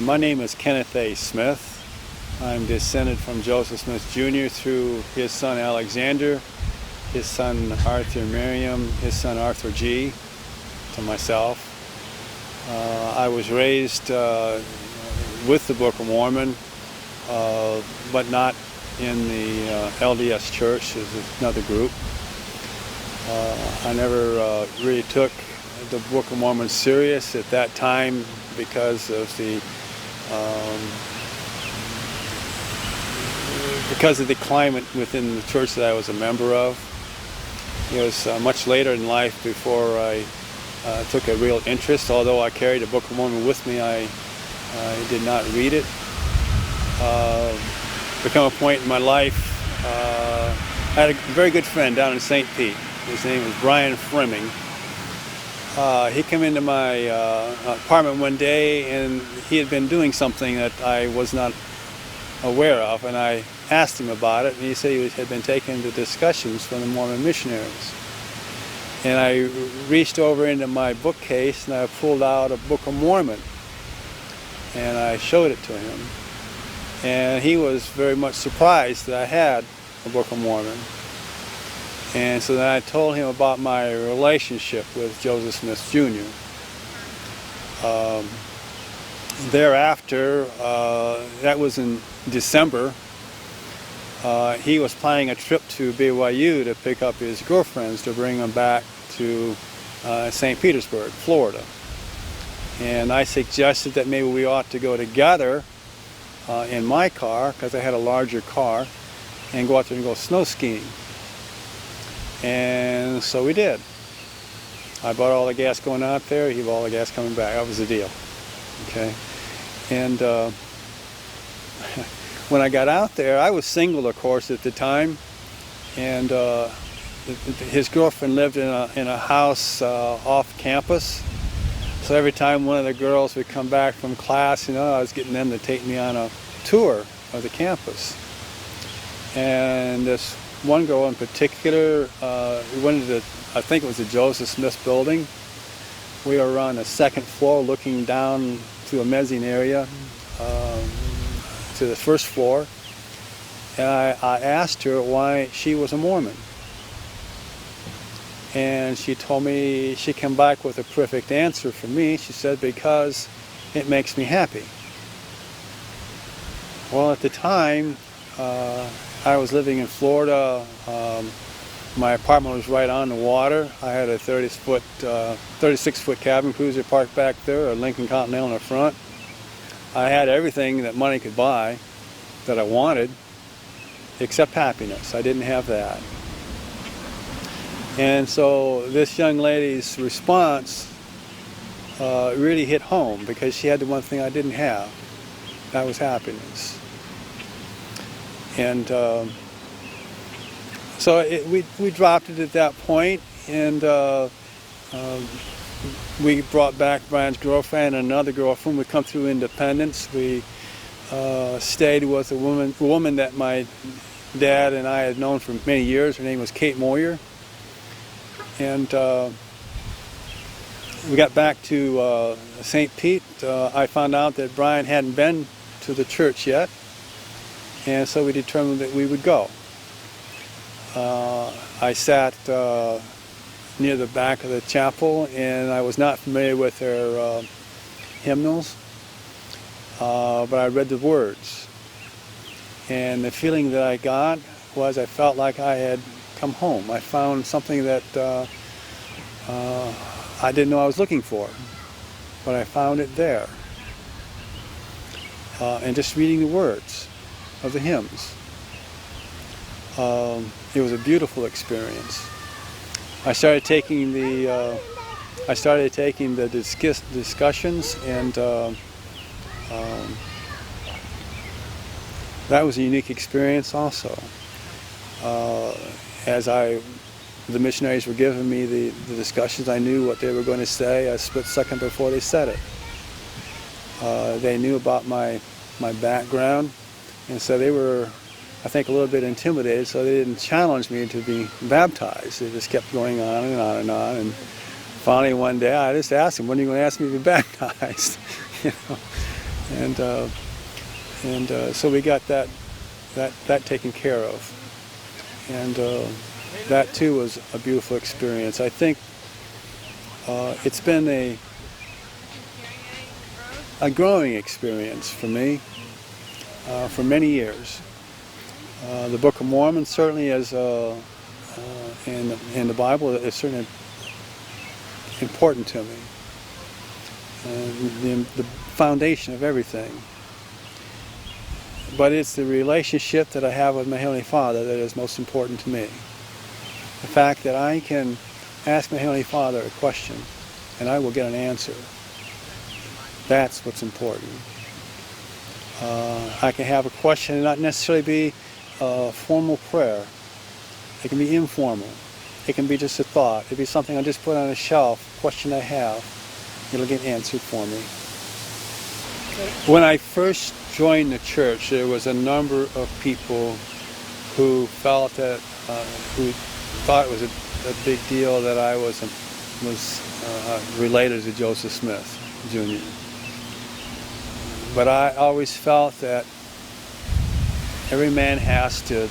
My name is Kenneth Smith. I'm descended from Joseph Smith Jr. through his son Alexander, his son Arthur Miriam, his son Arthur G., to myself. I was raised with the Book of Mormon, but not in the LDS Church. There's another group. I never really took the Book of Mormon serious at that time because of the climate within the church that I was a member of. It was much later in life before I took a real interest. Although I carried the Book of Mormon with me, I did not read it. Become a point in my life, I had a very good friend down in St. Pete. His name was Brian Fleming. He came into my apartment one day, and he had been doing something that I was not aware of, and I asked him about it, and he said he had been taken to discussions from the Mormon missionaries. And I reached over into my bookcase and I pulled out a Book of Mormon, and I showed it to him, and he was very much surprised that I had a Book of Mormon. And so then I told him about my relationship with Joseph Smith Jr. Thereafter, that was in December, he was planning a trip to BYU to pick up his girlfriends to bring them back to St. Petersburg, Florida. And I suggested that maybe we ought to go together in my car, because I had a larger car, and go out there and go snow skiing. And so we did. I bought all the gas going out there, he bought all the gas coming back. That was the deal. Okay. And when I got out there, I was single, of course, at the time, and his girlfriend lived in a house off campus. So every time one of the girls would come back from class, I was getting them to take me on a tour of the campus. And this one girl in particular, we went into, I think it was the Joseph Smith building. We were on the second floor looking down to a mezzanine area to the first floor. And I asked her why she was a Mormon. And she told me, she came back with a perfect answer for me. She said, because it makes me happy. Well, at the time, I was living in Florida. My apartment was right on the water. I had a 36-foot cabin cruiser parked back there, a Lincoln Continental in the front. I had everything that money could buy that I wanted, except happiness. I didn't have that. And so this young lady's response really hit home, because she had the one thing I didn't have. That was happiness. And so we dropped it at that point, and we brought back Brian's girlfriend and another girlfriend. We come through Independence. We stayed with a woman that my dad and I had known for many years. Her name was Kate Moyer. And we got back to St. Pete. I found out that Brian hadn't been to the church yet, and so we determined that we would go. I sat near the back of the chapel, and I was not familiar with their hymnals, but I read the words. And the feeling that I got was I felt like I had come home. I found something that I didn't know I was looking for, but I found it there. And just reading the words of the hymns. It was a beautiful experience. I started taking the discussions, and that was a unique experience also. As the missionaries were giving me the discussions, I knew what they were going to say a split second before they said it. They knew about my background, and so they were, I think, a little bit intimidated, so they didn't challenge me to be baptized. They just kept going on and on and on, and finally one day I just asked them, when are you going to ask me to be baptized? and so we got that taken care of, and that too was a beautiful experience. I think it's been a growing experience for me for many years. The Book of Mormon certainly is in the Bible is certainly important to me. The foundation of everything. But it's the relationship that I have with my Heavenly Father that is most important to me. The fact that I can ask my Heavenly Father a question and I will get an answer. That's what's important. I can have a question and not necessarily be a formal prayer. It can be informal. It can be just a thought. It can be something I just put on a shelf, a question I have. It'll get answered for me. When I first joined the church, there was a number of people who felt that, who thought it was a big deal that I was related to Joseph Smith, Jr. But I always felt that every man has to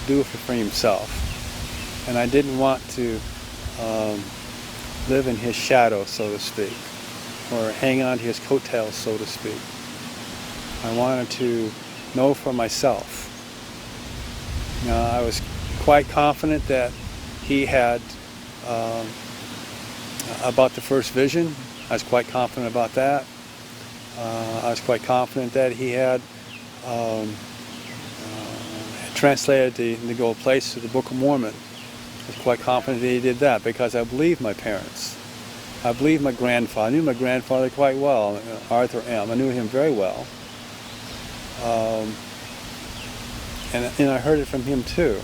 do it for himself, and I didn't want to live in his shadow, so to speak, or hang on to his coattails, so to speak. I wanted to know for myself. I was quite confident that he had about the first vision. I was quite confident about that. I was quite confident that he had translated the gold plates to the Book of Mormon. I was quite confident that he did that because I believed my parents. I believed my grandfather. I knew my grandfather quite well, Arthur M. I knew him very well. And I heard it from him too.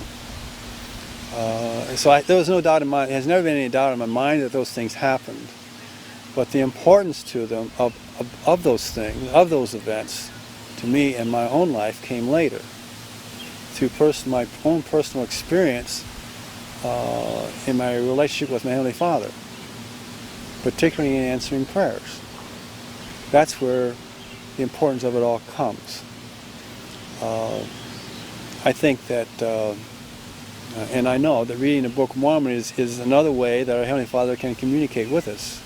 So there was no doubt in my, there has never been any doubt in my mind that those things happened. But the importance to them of those things, of those events, to me in my own life came later. Through my own personal experience in my relationship with my Heavenly Father, particularly in answering prayers. That's where the importance of it all comes. I think that, and I know that reading the Book of Mormon is another way that our Heavenly Father can communicate with us.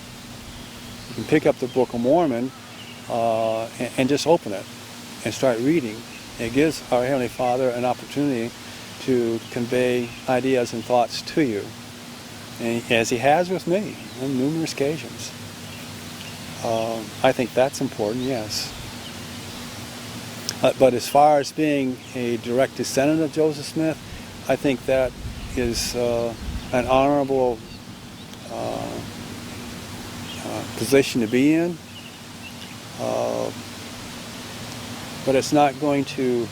You can pick up the Book of Mormon and just open it and start reading. It gives our Heavenly Father an opportunity to convey ideas and thoughts to you, and as He has with me on numerous occasions. I think that's important, yes. But as far as being a direct descendant of Joseph Smith, I think that is an honorable position to be in. But it's not going to,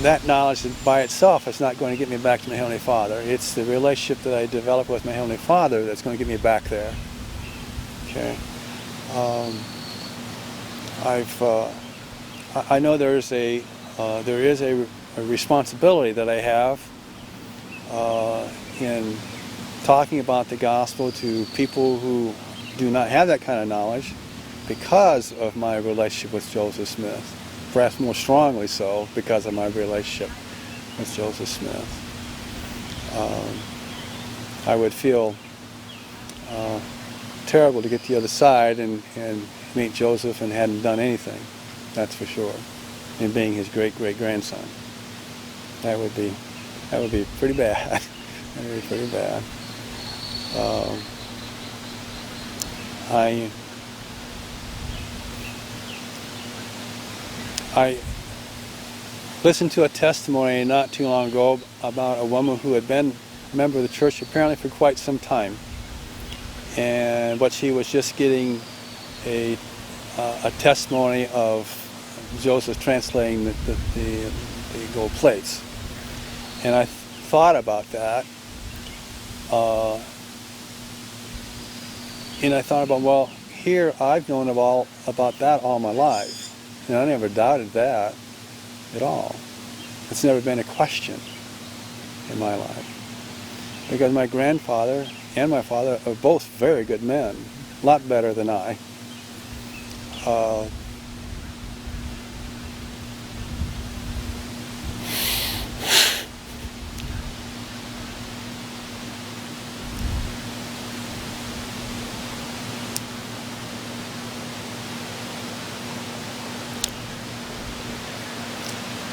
that knowledge by itself is not going to get me back to my Heavenly Father. It's the relationship that I develop with my Heavenly Father that's going to get me back there. Okay. I know there is a responsibility that I have in talking about the gospel to people who do not have that kind of knowledge, because of my relationship with Joseph Smith, perhaps more strongly so because of my relationship with Joseph Smith. I would feel terrible to get to the other side and meet Joseph and hadn't done anything, that's for sure, and being his great-great-grandson. That would be pretty bad. That would be pretty bad. I listened to a testimony not too long ago about a woman who had been a member of the church apparently for quite some time, but she was just getting a testimony of Joseph translating the gold plates. And I thought about that, and I thought about, well, here I've known about that all my life. And I never doubted that at all. It's never been a question in my life. Because my grandfather and my father are both very good men, a lot better than I. Uh,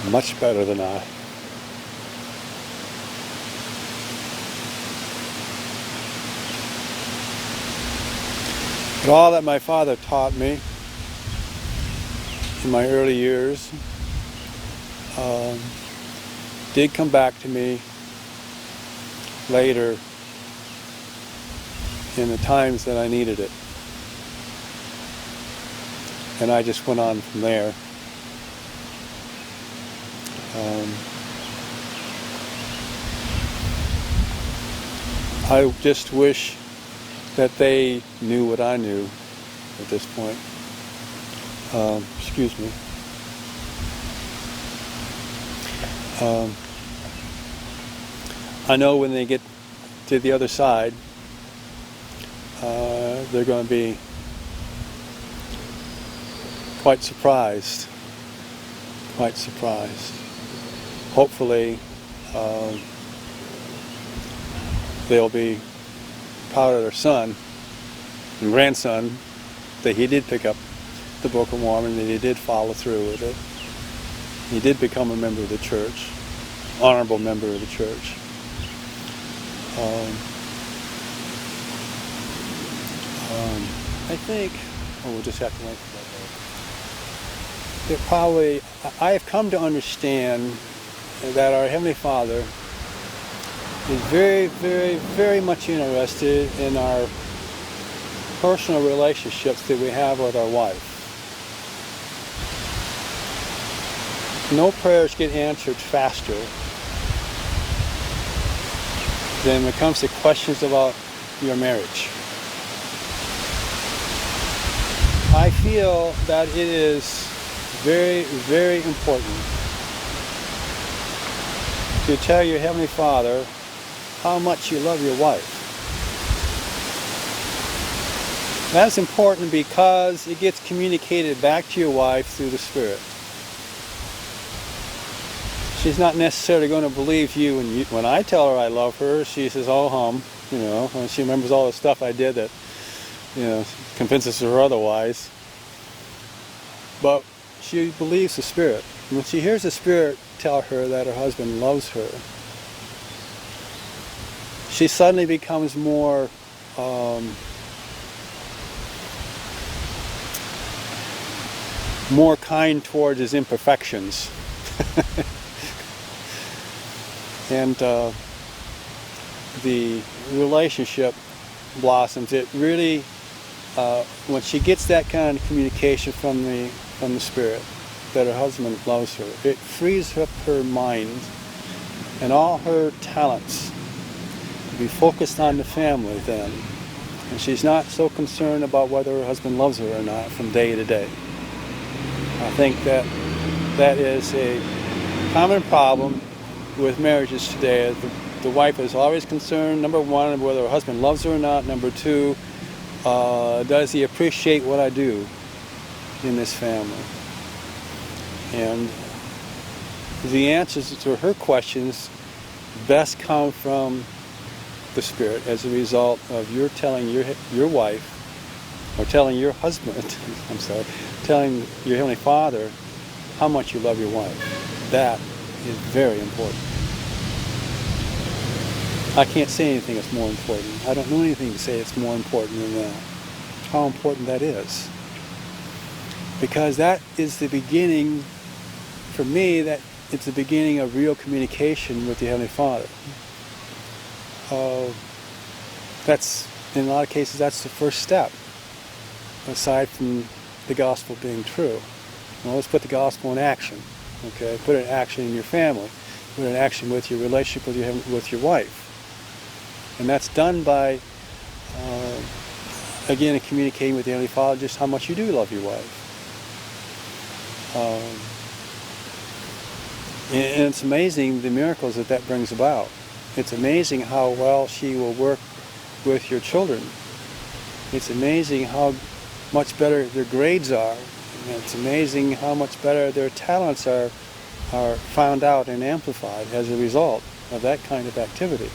much better than I. But all that my father taught me in my early years did come back to me later in the times that I needed it. And I just went on from there. I just wish that they knew what I knew at this point. Excuse me. I know when they get to the other side, they're going to be quite surprised. Quite surprised. Hopefully, they'll be proud of their son and grandson that he did pick up the Book of Mormon, that he did follow through with it. He did become a member of the church, honorable member of the church. I think, we'll just have to wait for that. I have come to understand that our Heavenly Father is very, very, very much interested in our personal relationships that we have with our wife. No prayers get answered faster than when it comes to questions about your marriage. I feel that it is very, very important to tell your Heavenly Father how much you love your wife. That's important because it gets communicated back to your wife through the Spirit. She's not necessarily going to believe you when I tell her I love her. She says, "Oh, hum," and she remembers all the stuff I did that, convinces her otherwise. But she believes the Spirit. And when she hears the Spirit tell her that her husband loves her, she suddenly becomes more kind towards his imperfections. And the relationship blossoms. It really, when she gets that kind of communication from the Spirit, that her husband loves her, it frees up her mind and all her talents to be focused on the family then. And she's not so concerned about whether her husband loves her or not from day to day. I think that is a common problem with marriages today. The wife is always concerned, number one, whether her husband loves her or not. Number two, does he appreciate what I do in this family? And the answers to her questions best come from the Spirit as a result of your telling your wife, or telling your husband, telling your Heavenly Father how much you love your wife. That is very important. I can't say anything that's more important. I don't know anything to say it's more important than that. How important that is. Because that is the beginning, for me, that it's the beginning of real communication with the Heavenly Father. That's, in a lot of cases, that's the first step, aside from the gospel being true. Well, let's put the gospel in action. Okay, put it in action in your family. Put it in action with your relationship with your wife. And that's done by, again, communicating with the Heavenly Father just how much you do love your wife. And it's amazing the miracles that brings about. It's amazing how well she will work with your children. It's amazing how much better their grades are. And it's amazing how much better their talents are found out and amplified as a result of that kind of activity.